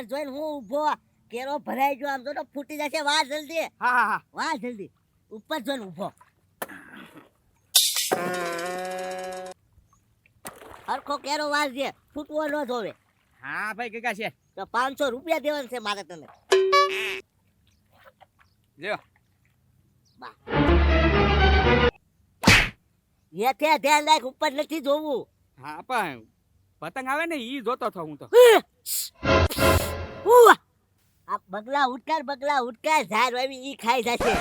જોઈને હું ઊભો કેરો ભરાઈ ગયો આમ તો ફૂટી જશે વાહ જલ્દી હા વાહ જલ્દી ઉપર જોઈને ઊભો હરખો કેરો વાળજે ફૂટવો ન જોવે હા ભાઈ ગગા છે તો 500 રૂપિયા દેવાના છે મારે તને લ્યો હેઠે ધ્યાન રાખ ઉપર નથી જોવું હા પણ પતંગ આવે ને ઈ જોતો થો હું તો આ બગલા ઉટકાર ઝાડ વાવી ઈ ખાઈ જશે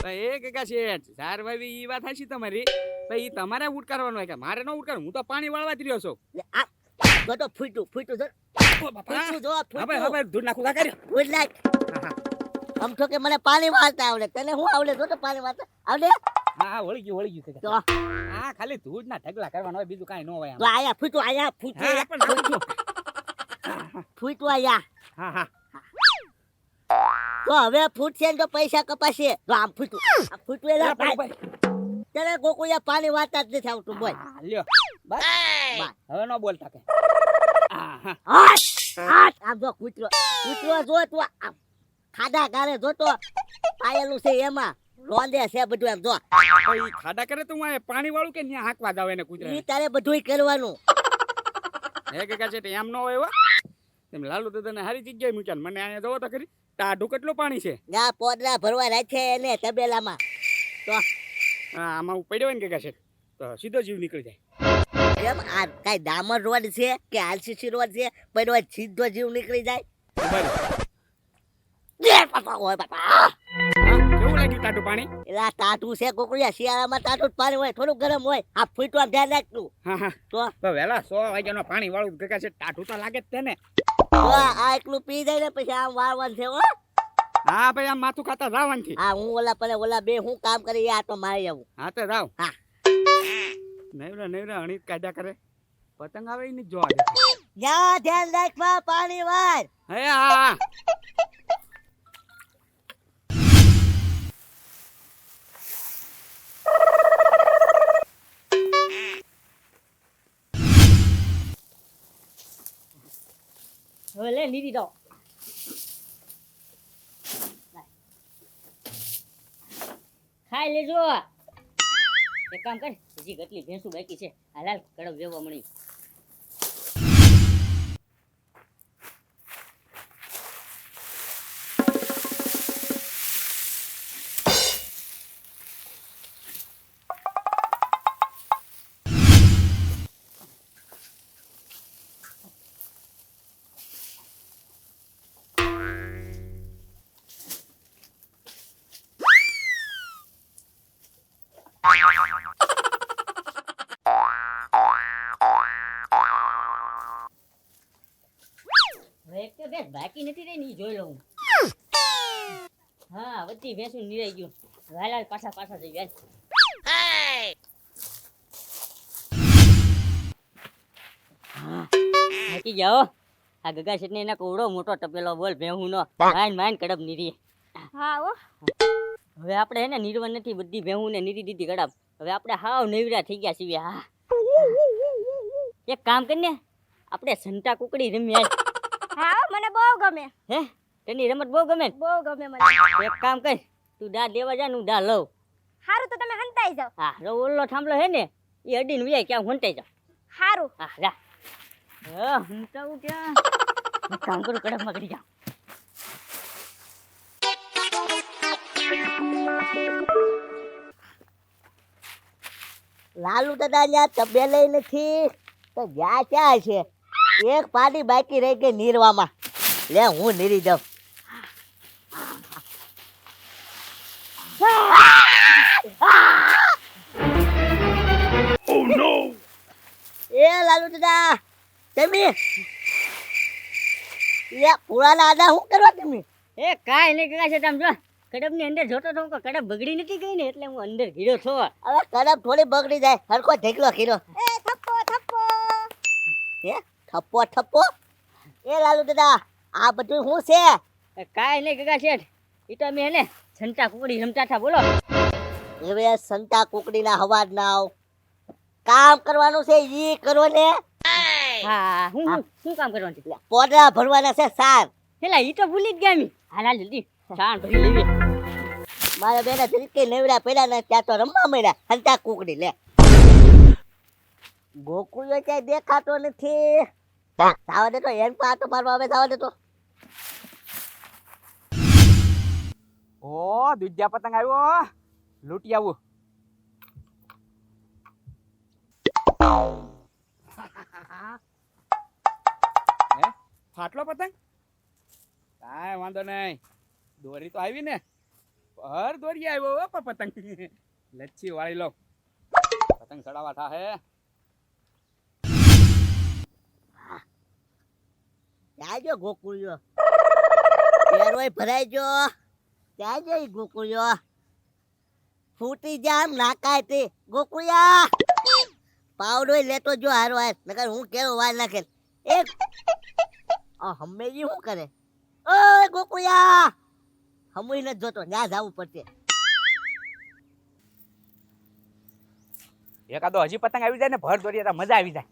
એ ગગા છે ઝાર ભાઈ ઈ વાત હાચી તમારી ભાઈ ઈ તમારે ઉટ કરવાનો હોય કે મારે ન ઉટ કરવાનું હું તો પાણી વાળવા જ રહ્યો છું આ તો ફૂટ્યું જો ઓ બાપા ફૂટ્યું જો હવે હવે દૂધ નાખું કા કર્યો ફૂટ નાખ આમ તો કે મને પાણી વાળતા આવડે તને હું આવડે જો તો પાણી વાળતા આવડે હા વળી ગયું તો હા ખાલી દૂધ ના ઢગલા કરવાનો હોય બીજું કાઈ ન હોય તો આયા ફૂટ્યું હા, ફૂટ્યું આયા હા તો હવે ફૂટશે ને તો પૈસા કપાશે તો આમ ફૂટવું એલા ભાઈ તને ગોકુળિયા પાણી વાળતા જ નથી આવતું બોય હા, લ્યો બસ હવે ન બોલતા કે હા આમ જો કૂતરો જો તું આમ ખાડા ગારે જોતો પાયેલું છે એમાં રોંદે છે બધું એમ જો ઈ ખાડા કરે તો હું પાણી વાળું કે ન્યા હાંકવા જાવ એને કૂતરા ઈ તારે બધુંય કરવાનું હે ગગા છે એમ ન હોય હો તેમ લાલુ દાદાને હારી જગ્યાએ મૂક્યા ને મને અહીંયા જોવો તો ખરી ટાઢું કેટલું પાણી છે ના પોદરા ભરવા રાખે એને તબેલામાં તો હા આમાં હું પડ્યો હોય ને ગગા છે તો સીધો જીવ નીકળી જાય કેમ આ કઈ ડામર રોડ છે કે આરસીસી રોડ છે પડ્યો સીધો જીવ નીકળી જાય ઓય બાપા હા, કેવું લાગ્યું ટાઢું પાણી એલા ટાટું છે કોકડિયા શિયાળામાં ટાટું જ પાણી હોય થોડું ગરમ હોય આ ફૂટવા ધ્યાન રાખતું હા તો વહેલા 100 વાગ્યાનો પાણી વાળું ગગા છે ટાઢું તો લાગે જ તેને તો આ એકલું પી જાય ને પછી આમ વાળવાનું છે હો હા ભાઈ આમ માથું ખાતા જાવાનું થી હા હું ઓલા બે હું કામ કરી આ તો મારી આવું હા તો જાવ હા નવરા અણી કાઢ્યા કરે પતંગ આવે ઈ જોવા દે યા ધ્યાન રાખવા પાણી વાર હે હા હવે લે લીધી દો ખાઈ લેજો એક કામ કર હજી કેટલી ભેંસું બાકી છે હાલ કડક વેવા મળી બેસ બાકી નથી રહી ની જોઈ લઉં હા બધી ભેંસું નિરાઈ ગયું હાલ પાછા જઈ ગયા થાકી જાઓ આ ગગા શેઠને એના કોવડો મોટો ટપેલો બોલ ભેહું નો માઈન કડબ નીરી હા ઓ હવે આપણે હે ને નીરવા નથી બધી ભેહું ને નીરી દીધી કડબ હવે આપણે હાવ નેવરા થઈ ગયા છીએ હા એક કામ કરીને આપણે સંતા કુકડી રમીએ હા મને બહુ ગમે હે તેની રમત બહુ ગમે ને? બહુ ગમે મને એક કામ કર તું દા લેવા જા ને હું દા લઉં હારું તો તમે હંતાઈ જાવ હા ઓલો થાંભલો હે ને એ અડીને વ્યાય ક્યાં હંતાઈ જા હારું હા જા હંતાવું ક્યાં એક કામ કરું કડક માં કરી જા લાલુ દાદા ત્યાં તબેલે નથી તો જ્યાં ક્યાં છે એક પાડી બાકી રહી ગઈ નીરવામાં લે હું નીરી જાઉં Oh no! એ લાલુ દાદા તમે પુરાના આદા શું કરવા તમે એ કાંઈ નહીં કહેવાય છે તમે જો કડબ ની અંદર જોતો તો કડબ બગડી નથી ગઈ ને એટલે હું અંદર ગીરો છો હવે કડબ થોડી બગડી જાય હરખો ઢેકલો ખીરો એ થપ્પો હે થપ્પો એ લાલુ દાદા આ બધું શું છે કાંઈ નહીં ગગા શેઠ એ તો અમે હે ને સંતા કુકડી રમતા હતા બોલો હવે સંતા કુકડી ના હવાજ ના આવ કામ કરવાનું છે ઈ કરો ને હા હું કામ કરવાનું છે પોદરા ભરવાના છે સાર હેલા ઈ તો ભૂલી જ ગયા મી હાલ હાલ જલ્દી ચાણ ભરી લેવી મારા બેના તરીકે નેવડા પડ્યા ને ત્યાં તો રમવા મળ્યા હંતા કુકડી લે ગોકુળિયો ક્યાંય દેખાતો નથી જાવા દે તો એન પર આટો મારવા આવે જાવા દે તો ઓ દૂધિયા પતંગ આવ્યો લૂંટી આવું હે ફાટલો પતંગ કાંઈ વાંધો નહીં દોરી તો આવી ને પર દોરી આવ્યો હો પતંગ લચ્છી વાળી લો પતંગ ચડાવવા થા હે જાજો ગોકુળિયો પેરોય ભરાઈ જો જાજો ઈ ગોકુળિયો ફૂટી જામ નાકાય તે ગોકુળિયા પાવડોય લેતો જો હારો હાર નકર હું કેરો વાર નાખે એક આ હમેજી શું કરે ઓય ગોકુળિયા હમુય ન જોતો ન્યા જાવું પડશે એકાદો હજી પતંગ આવી જાય ને ભર દોરી તો મજા આવી જાય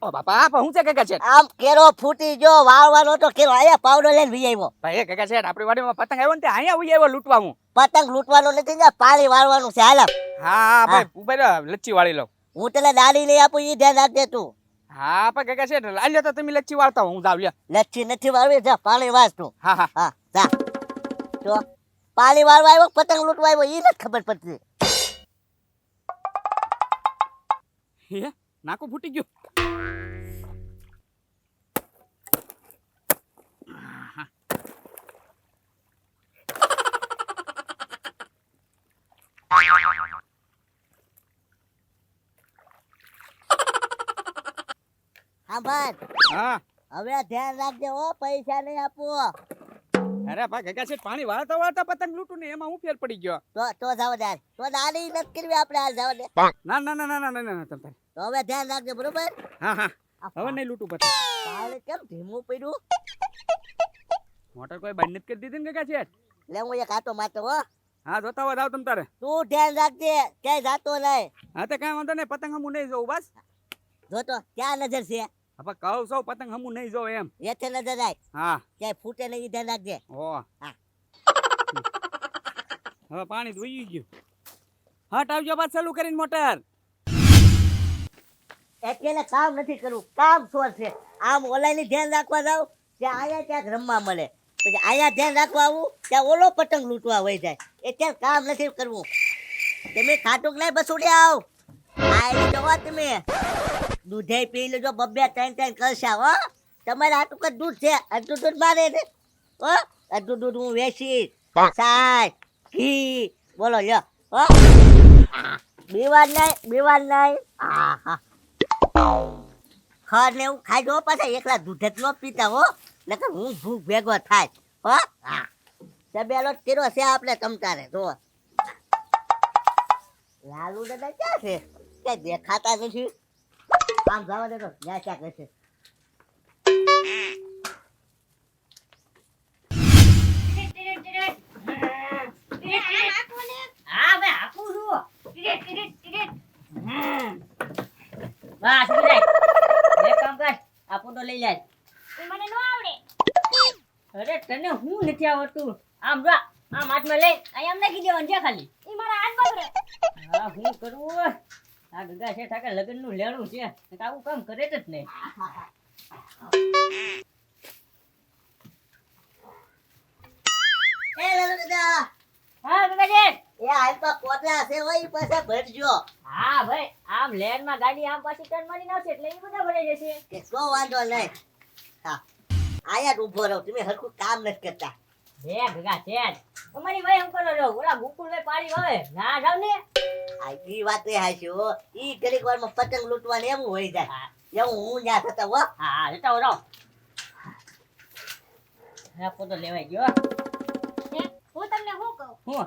ઓ બાપા પણ હું છે કાકા છે આમ કેરો ફૂટી જો વાળવાનો તો કેરો આયા પાવડો લઈને વી આવ્યો ભાઈ કાકા છે આપણી વાડીમાં પતંગ આવ્યો ને તે અહીંયા ઉઈ આવ્યો લૂંટવા હું પતંગ લૂંટવાનો નથી ને પાણી વાળવાનું છે હાલ હા ભાઈ ઉભા રહ્યો લચ્છી વાળી લો હું તને દાડી લઈ આપું ઈ ધ્યાન રાખજે તું હા પણ કાકા છે લાલ્યો તો તમે લચ્છી વાળતા હું જાવ લ્યો લચ્છી નથી વાળવી જા પાણી વાસ તું હા હા હા જા તો પાણી વાળવા આવ્યો પતંગ લૂંટવા આવ્યો ઈ નથી ખબર પડતી હે નાકું ફૂટી ગયું હા ભાઈ હા હવે ધ્યાન રાખજે હો પૈસા નહીં આપું અરે ભાઈ કાકા છે પાણી વાળતા વાળતા પતંગ લૂંટું ને એમાં હું ફેર પડી ગયો તો જાવ દે તો દાડી નથી કરવી આપણે હાલ જાવ દે ના ના ના ના ના ના તમ તારે તો હવે ધ્યાન રાખજે બરોબર હા હા હવે નહીં લૂંટું પતંગ પાલે કેમ ધીમું પડ્યું મોટર કોઈ બંધ નથી કરી દીધી ને કાકા છે લે હું એક આટો મારતો હો હા જોતા હોય જાવ તમ તારે તું ધ્યાન રાખજે ક્યાંય જાતો નહીં હા તો કાંઈ વાંધો નહીં પતંગ હમું નહીં જોઉં બસ જોતો ક્યાં નજર છે હવે કહું સૌ પતંગ હમું નહીં જોઉં એમ એથે નજર રાખ હા ક્યાંય ફૂટે નહીં ઈ ધ્યાન રાખજે ઓ હા. હવે પાણી ધોઈ ગયું હટ આવજો બાદ ચાલુ કરીને મોટર એટલે કામ નથી કરવું કામ સોર છે આમ ઓલાની ધ્યાન રાખવા જાવ ત્યાં આયા ક્યાંક રમવા મળે પછી આયા ધ્યાન રાખવા આવું ત્યાં ઓલો પતંગ લૂંટવા વહી જાય એટલે કામ નથી કરવું તમે ખાટુક નહીં બસુડી આવ આઈ જવા તમે દૂધે પી લેજો બબ્બે ત્રણ કરશા હો તમારે આટલું કદ દૂધ છે આટલું દૂધ મારે છે હો આટલું દૂધ હું વેચીશ સાય ઘી બોલો લ્યો હો બીવાર નહીં હા હા ખર ને એવું ખાઈ જો પાછા એકલા દૂધ જ ન પીતા હો નકર હું ભૂખ ભેગો થાય હો હા સબેલો કેરો છે આપણે તમતારે જો લાલુ દાદા ક્યાં છે ક્યાંય દેખાતા નથી આમ જવા દે તો જ્યાં ક્યાંક હશે હા ભાઈ આપું છું બસ એક કામ કર આપો તો લઈ જાય મને ન આવડે અરે તને હું નથી આવડતું આમ જો આમ હાથમાં લઈ અહીંયા આમ નાખી દેવાનું છે ખાલી ઈ મારા હાથ બગડે હા હું કરું આ ગગા છે ઠાકર લગ્ન નું લેણું છે આવું કામ કરે જ નહીં એ લાલુ દાદા હા ગગાજી એ હાલપા કોતરા છે હોય પાછા ભરજો હા ભાઈ આમ લેન માં ગાડી આમ પાછી ટર્ન મારી આવશે એટલે એ બધા ભરાઈ જશે કે સો વાંધો નહીં હા આયા જ ઊભો રહો તમે હરખું કામ નથી કરતા હે ગગા છે તમારી ભાઈ હું કરો છો ઓલા ગોકુળ ભાઈ પાડી આવે ના જાવ ને આ ઈ વાત એ હાચી હો ઈ ઘડીક વારમાં પતંગ લૂંટવાનું એવું હોય જાય એવું હું ન્યા થતા હો હા જતા રહો હા પોતો લેવાઈ ગયો હે, હું તમને શું કહું હું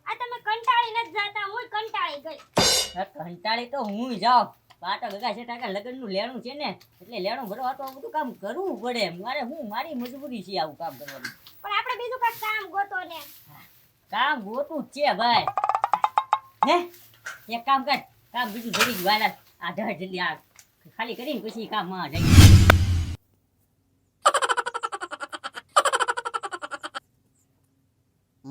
આ તમે કંટાળી નથી જાતા હું કંટાળી ગઈ કંટાળી તો હું જાઉં પાટો ગગા છે ટાકા લગ્ન નું લેણું છે ને એટલે લેણું ભરવા તો આ બધું કામ કરવું પડે મારે મારી મજબૂરી છે આવું કામ કરવાની પણ આપણે બીજું કાંઈક કામ ગોતો ને કામ ગોતું જ છે ભાઈ હે એક કામ કર કામ બીજું ધરી ગયું વાલા આ ઢળ જલ્દી આ ખાલી કરીને પછી કામ માં જઈ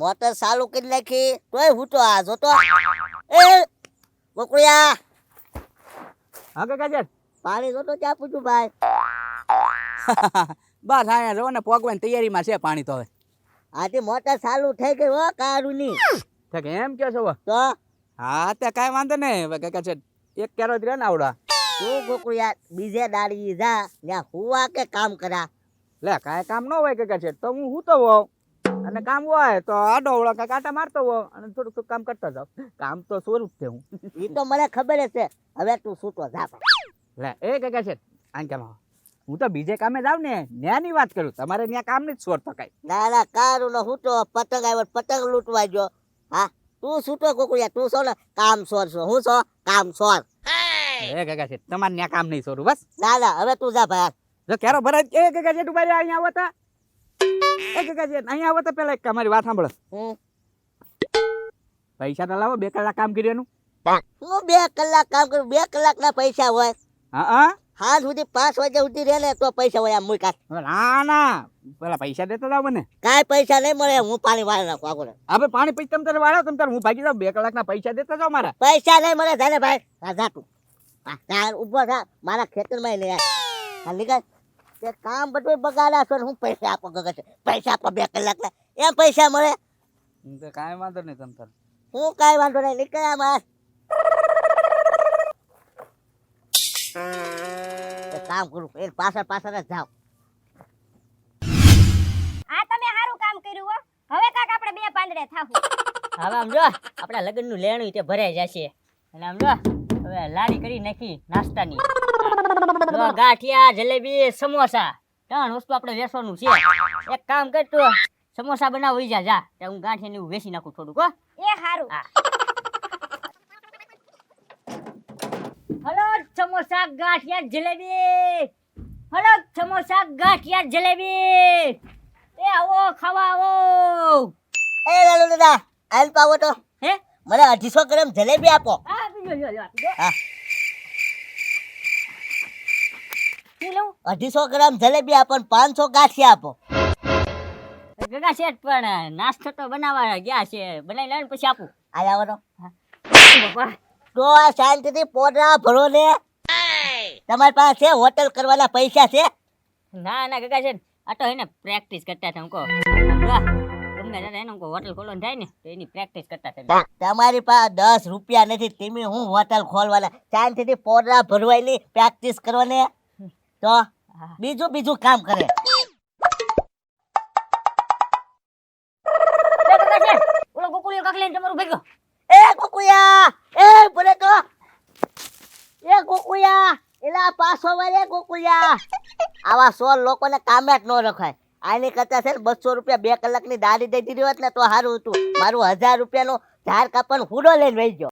મોટર ચાલુ કરી નાખી તોય હું તો આ જોતો એ ગોકુળિયા હા કાકા શેઠ પાણી જોતો ક્યાં પૂછું ભાઈ બસ અહીંયા જો ને પોગવાની તૈયારીમાં છે પાણી તો હવે આજે મોટર ચાલુ થઈ ગઈ હો કારુની ઠીક એમ કહો છો તો હા તે કાંઈ વાંધો નહીં હવે કાકા શેઠ એક કેરો જ રહે ને આવડા તું ગોકુળિયા બીજે દાડી જા ત્યાં હુવા કે કામ કરા લે કાંઈ કામ ન હોય કાકા શેઠ તો હું સૂતો હોઉં અને કામ હોય તો આડો ઓળો કાંઈક આટા મારતો હોઉં અને થોડુંક થોડુંક કામ કરતો જાઉં કામ તો સ્વરૂપ છે હું એ તો મને ખબર જ છે હવે તું સૂતો જા ભાઈ. લે એ કાકા શેઠ આમ કેમ આવો? હું તો બીજે કામે જાઉં ને ન્યાની વાત કરું તમારે ત્યાં કામ નહીં છોડ તો કાંઈ ના ના કારુનો સૂતો પતંગ આવ્યો પતંગ લૂંટવા ગયો હા તું સૂતો ગોકુળિયા તું છો ને કામ સોર છો હું છો કામ સોર એ કાકા શેઠ તમારે ત્યાં કામ નહીં છોડું બસ ના ના હવે તું જા ભાઈ જો ક્યારો ભરાય એ કાકા શેઠ ઉભા રહ્યા અહીંયા આવો તા એ કાકા શેઠ અહીંયા આવો તો પેલા એક અમારી વાત સાંભળો હું પૈસા તો લાવો 2 કલાક કામ કર્યું હું 2 કલાક કામ કરું 2 કલાકના પૈસા હોય હા હા હાલ સુધી 5 વાગ્યા સુધી રહે ને તો પૈસા હોય આમ મૂકા ના ના પેલા પૈસા દેતા જાવ મને કાંઈ પૈસા નહીં મળે હું પાણી વાળી નાખું આગળ હવે પાણી પછી તમે તારે વાળો તમે તારે હું ભાગી જાઉં 2 કલાકના પૈસા દેતા જાવ મારા પૈસા નહીં મળે જાને ભાઈ હા જા તું તાર ઊભો થા મારા ખેતરમાં લઈ આય હા નીકળ તે કામ બધું બગાડ્યા છો ને હું પૈસા આપો ગગત પૈસા આપો 2 કલાકના એમ પૈસા મળે કાંઈ વાંધો નહીં તમે તારે હું કાંઈ વાંધો નહીં નીકળ્યા માર કામ કરું એ પાછળ પાછળ જ જાવ આ તમે સારું કામ કર્યું હો હવે કાક આપણે બે પાંદડે થાવું હવે આમ જો આપણા લગ્નનું લેણું તે ભરાઈ જશે અને આમ જો હવે લારી કરી નાખી નાસ્તાની જો ગાંઠિયા જલેબી સમોસા 3 વસ્તુ આપણે વેચવાનું છે એક કામ કર તું સમોસા બનાવી જા તે હું ગાંઠિયા ને એવું વેચી નાખું થોડુંક હો એ સારું હલો સમોસા ગાંઠિયા જલેબી હલો સમોસા ગાંઠિયા જલેબી એ આવો ખાવા આવો એ લાલુ દાદા આલ પાવો તો હે મને 250 ગ્રામ જલેબી આપો હા બીજો લ્યો હા 250 ગ્રામ જલેબી આપો ને 500 ગાંઠિયા આપો ગગા શેઠ પણ નાસ્તો તો બનાવવા ગયા છે બનાવી લે પછી આપું આયા આવો બાપા તો આ શાંતિથી પોડા ભરો ને તમારી પાસે હોટલ કરવાના પૈસા છે ના ના ગગા શેઠ આ તો એને પ્રેક્ટિસ કરતા હતા હું તમને દાદા એને હોટલ ખોલવાનું થાય ને તો એની પ્રેક્ટિસ કરતા હતા તમારી પાસે 10 રૂપિયા નથી તમે હું હોટલ ખોલવાના શાંતિથી પોડા ભરવાની પ્રેક્ટિસ કરો ને તો બીજું કામ કરે ઓલો ગોકુળિયો કાક લઈને તમારું ભેગો એ ગોકુળિયા એ બોલે તો એ ગોકુળિયા એલા પાછો વાળે ગોકુળિયા આવા 100 લોકોને કામે જ ન રખાય આની કરતા છે ને 200 રૂપિયા 2 કલાકની દાડી દઈ દીધી હોત ને તો સારું હતું મારું 1000 રૂપિયાનો ઝાડ કાપવાનો હુડો લઈને વહી ગયો